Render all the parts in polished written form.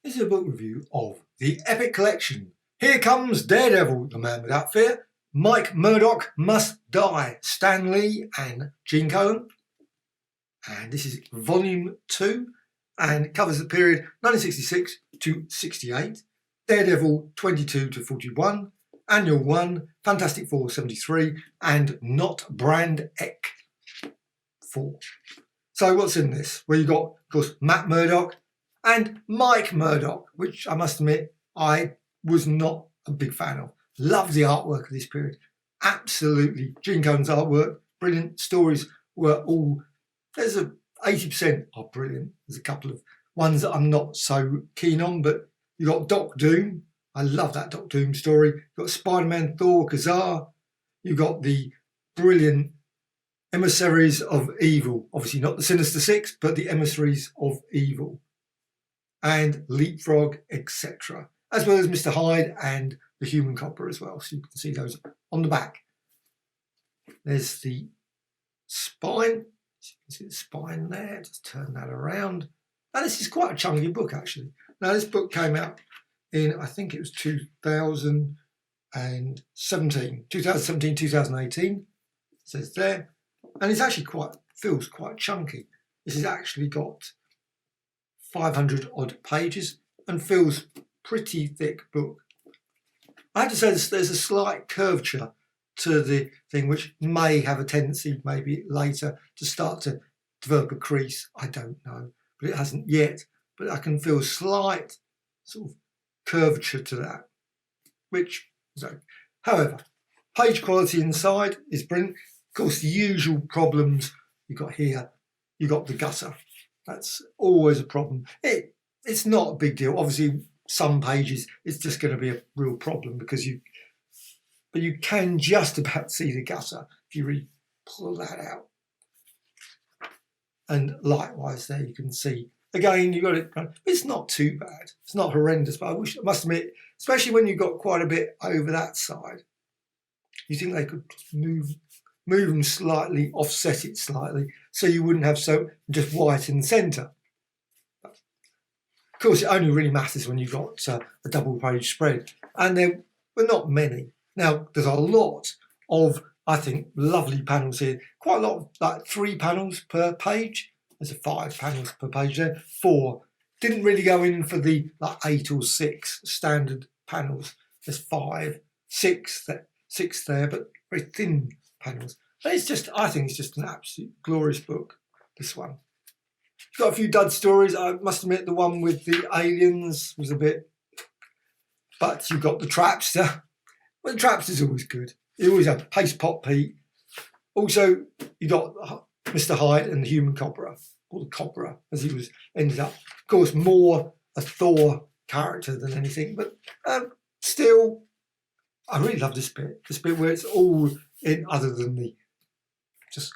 This is a book review of the Epic Collection. Here comes Daredevil, the man without fear. Mike Murdoch Must Die, Stan Lee and Gene Colan. And this is volume 2 and it covers the period 1966 to 68. Daredevil 22 to 41. Annual 1, Fantastic Four 73 and Not Brand Ek 4. So what's in this? Well, you've got, of course, Matt Murdock and Mike Murdoch, which I must admit I was not a big fan of. Loved the artwork of this period. Absolutely. Gene Colan's artwork, brilliant. Stories were all, there's 80% are brilliant. There's a couple of ones that I'm not so keen on, but you've got Doc Doom. I love that Doc Doom story. You've got Spider-Man, Thor, Kazar. You've got the brilliant Emissaries of Evil. Obviously not the Sinister Six, but the Emissaries of Evil. And Leapfrog, etc. As well as Mr. Hyde and the Human Copper as well. So you can see those on the back. There's the spine. So you can see the spine there. Just turn that around. And this is quite a chunky book, actually. Now, this book came out in, I think it was 2017, 2018. It says there. And it's actually feels quite chunky. This has actually got 500 odd pages and feels pretty thick book. I have to say there's a slight curvature to the thing which may have a tendency maybe later to start to develop a crease. I don't know, but it hasn't yet. But I can feel slight sort of curvature to that, which is okay. However, page quality inside is brilliant. Of course, the usual problems you've got here. You've got the gutter. That's always a problem. It's not a big deal. Obviously, some pages it's just going to be a real problem because you can just about see the gutter if you really pull that out. And likewise, there you can see again. You got it. It's not too bad. It's not horrendous, but I must admit, especially when you've got quite a bit over that side, you think they could move them slightly, offset it slightly, so you wouldn't have so just white in the centre. Of course, it only really matters when you've got a double page spread, and there were not many. Now, there's a lot of, I think, lovely panels here. Quite a lot of, like 3 panels per page. There's 5 panels per page there. 4. Didn't really go in for the like 8 or 6 standard panels. There's 5, 6 there, but very thin panels. And it's just, I think it's just an absolute glorious book, this one. It's got a few dud stories. I must admit the one with the aliens was a bit, but you've got the Trapster. Well, the Trapster's always good. You always have Paste Pot Pete. Also, you got Mr. Hyde and the Human Copper, or the Copper, as he was ended up. Of course, more a Thor character than anything, but still, I really love this bit where it's all in other than the just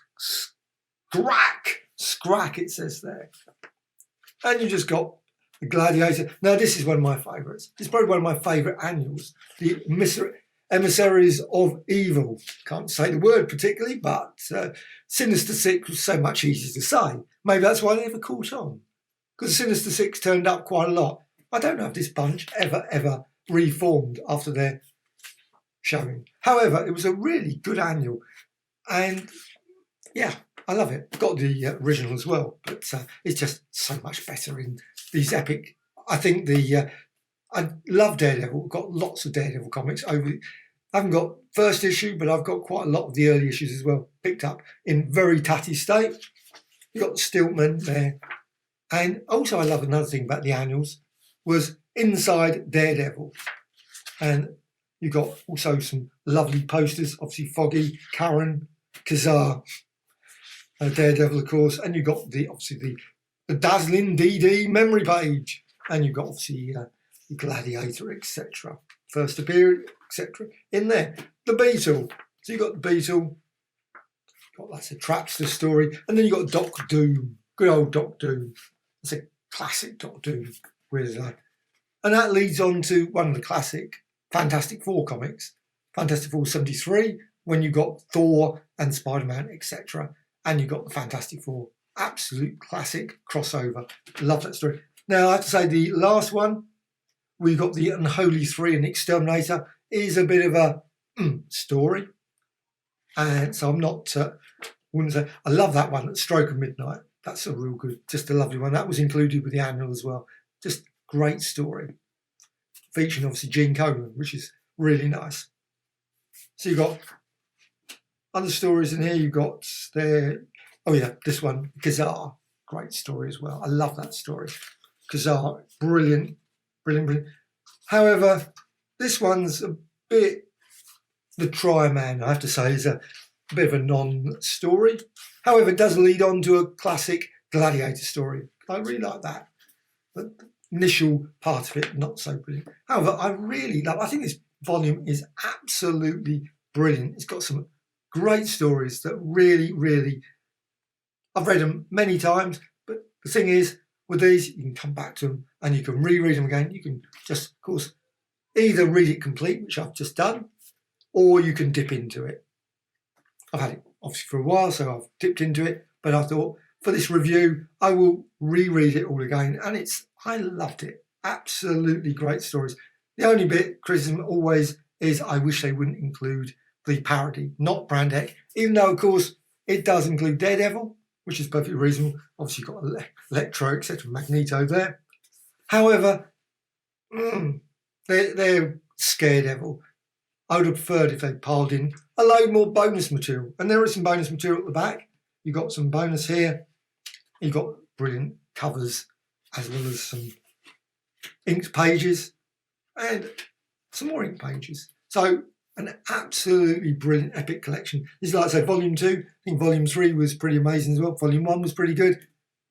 scrack it says there. And you just got the Gladiator. Now this is one of my favourites. It's probably one of my favourite annuals. The Emissaries of Evil. Can't say the word particularly, but Sinister Six was so much easier to say. Maybe that's why they never caught on. Because Sinister Six turned up quite a lot. I don't know if this bunch ever reformed after their showing. However, it was a really good annual, and yeah, I love it. Got the original as well, but it's just so much better in these epic. I think I love Daredevil. Got lots of Daredevil comics over. I haven't got first issue, but I've got quite a lot of the early issues as well, picked up in very tatty state. You got Stiltman there, and also I love another thing about the annuals was inside Daredevil, and you got also some lovely posters, obviously Foggy, Karen, Kazar, Daredevil, of course, and you got obviously the dazzling DD memory page, and you got obviously the Gladiator, etc. First appearance, etc. in there. The Beetle. So you got the Beetle, that's a Trapster story, and then you got Doc Doom, good old Doc Doom. It's a classic Doc Doom with and that leads on to one of the classic Fantastic Four comics, Fantastic Four 73, when you got Thor and Spider-Man, etc. And you got the Fantastic Four, absolute classic crossover. Love that story. Now, I have to say the last one, we got the Unholy Three and Exterminator, is a bit of a story. And so I'm not, wouldn't say, I love that one, Stroke of Midnight. That's a real good, just a lovely one. That was included with the annual as well. Just great story. Featuring obviously Gene Colan, which is really nice. So you've got other stories in here. You've got there, oh yeah, this one, Kazar. Great story as well. I love that story. Kazar, brilliant, brilliant, brilliant. However, this one's a bit, the Tri-Man, I have to say, is a bit of a non-story. However, it does lead on to a classic Gladiator story. I really like that. But the initial part of it, not so brilliant. However, I really love, I think this volume is absolutely brilliant. It's got some great stories that really, really, I've read them many times, but the thing is, with these, you can come back to them and you can reread them again. You can just, of course, either read it complete, which I've just done, or you can dip into it. I've had it obviously for a while, so I've dipped into it, but I thought for this review, I will reread it all again, and I loved it. Absolutely great stories. The only bit criticism always is I wish they wouldn't include the parody, not Brand X, even though, of course, it does include Daredevil, which is perfectly reasonable. Obviously, you've got Electro, etc., Magneto there. However, they're Scaredevil. I would have preferred if they piled in a load more bonus material. And there is some bonus material at the back. You've got some bonus here. You've got brilliant covers as well as some inked pages and some more ink pages. So an absolutely brilliant epic collection. This is, like I say, volume 2. I think volume 3 was pretty amazing as well. Volume 1 was pretty good.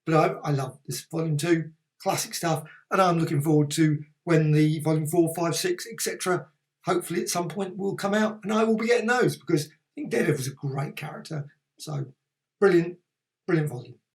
But I love this volume 2, classic stuff. And I'm looking forward to when the volume 4, 5, 6, etc. hopefully at some point will come out. And I will be getting those because I think Daredevil's a great character. So brilliant, brilliant volume.